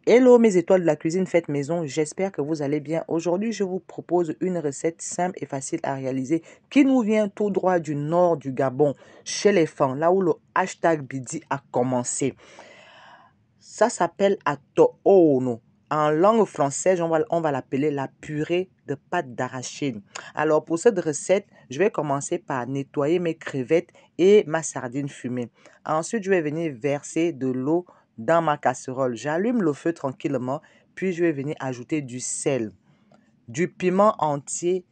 Hello mes étoiles de la cuisine faite maison, j'espère que vous allez bien. Aujourd'hui, je vous propose une recette simple et facile à réaliser qui nous vient tout droit du nord du Gabon, chez les femmes, là où le hashtag Bidi a commencé. Ça s'appelle Atoono. En langue française, on va l'appeler la purée de pâte d'arachide. Alors pour cette recette, je vais commencer par nettoyer mes crevettes et ma sardine fumée. Ensuite, je vais venir verser de l'eau dans ma casserole. J'allume le feu tranquillement, puis je vais venir ajouter du sel, du piment entier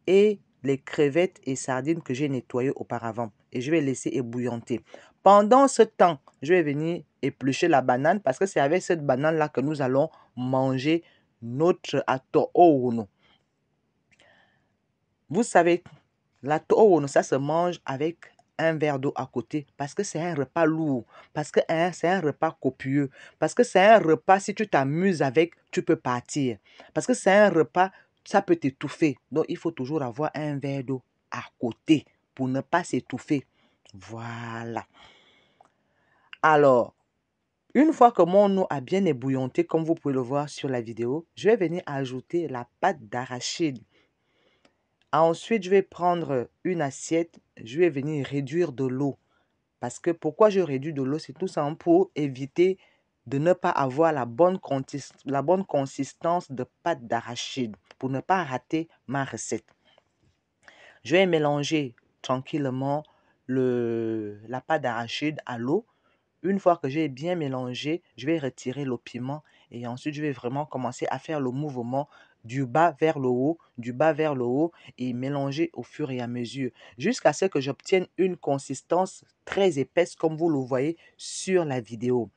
et les crevettes et sardines que j'ai nettoyées auparavant. Et je vais laisser ébouillanter. Pendant ce temps, je vais venir éplucher la banane parce que c'est avec cette banane-là que nous allons manger notre atoono. Vous savez, l'atoono, ça se mange avec un verre d'eau à côté parce que c'est un repas lourd, parce que c'est un repas copieux, parce que c'est un repas, si tu t'amuses avec, tu peux partir. Parce que c'est un repas, ça peut t'étouffer. Donc, il faut toujours avoir un verre d'eau à côté pour ne pas s'étouffer. Voilà. Alors, une fois que mon eau a bien ébouillanté, comme vous pouvez le voir sur la vidéo, je vais venir ajouter la pâte d'arachide. Ensuite, je vais prendre une assiette, je vais venir réduire de l'eau. Parce que pourquoi je réduis de l'eau, c'est tout simplement pour éviter de ne pas avoir la bonne consistance de pâte d'arachide, pour ne pas rater ma recette. Je vais mélanger tranquillement la pâte d'arachide à l'eau. Une fois que j'ai bien mélangé, je vais retirer le piment et ensuite je vais vraiment commencer à faire le mouvement du bas vers le haut, du bas vers le haut et mélanger au fur et à mesure jusqu'à ce que j'obtienne une consistance très épaisse comme vous le voyez sur la vidéo.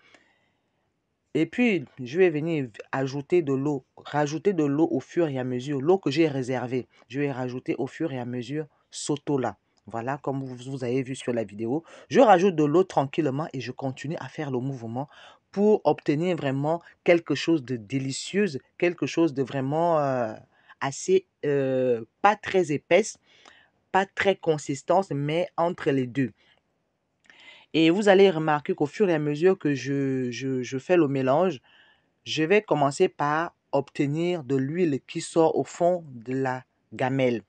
Et puis, je vais venir ajouter de l'eau, rajouter de l'eau au fur et à mesure, l'eau que j'ai réservée. Je vais rajouter au fur et à mesure Soto là. Voilà, comme vous avez vu sur la vidéo. Je rajoute de l'eau tranquillement et je continue à faire le mouvement pour obtenir vraiment quelque chose de délicieux, quelque chose de vraiment assez, pas très épaisse, pas très consistante, mais entre les deux. Et vous allez remarquer qu'au fur et à mesure que je fais le mélange, je vais commencer par obtenir de l'huile qui sort au fond de la gamelle.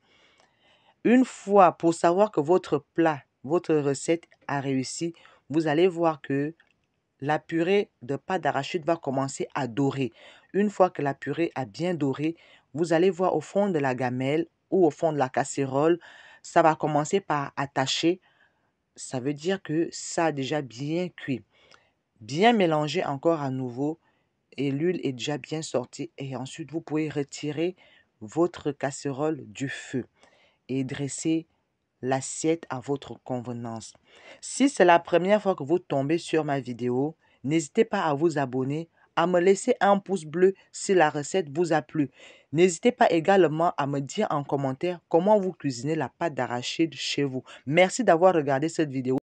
Une fois, pour savoir que votre plat, votre recette a réussi, vous allez voir que la purée de pâte d'arachide va commencer à dorer. Une fois que la purée a bien doré, vous allez voir au fond de la gamelle ou au fond de la casserole, ça va commencer par attacher. Ça veut dire que ça a déjà bien cuit. Bien mélanger encore à nouveau et l'huile est déjà bien sortie. Et ensuite, vous pouvez retirer votre casserole du feu et dresser l'assiette à votre convenance. Si c'est la première fois que vous tombez sur ma vidéo, n'hésitez pas à vous abonner, à me laisser un pouce bleu si la recette vous a plu. N'hésitez pas également à me dire en commentaire comment vous cuisinez la pâte d'arachide chez vous. Merci d'avoir regardé cette vidéo.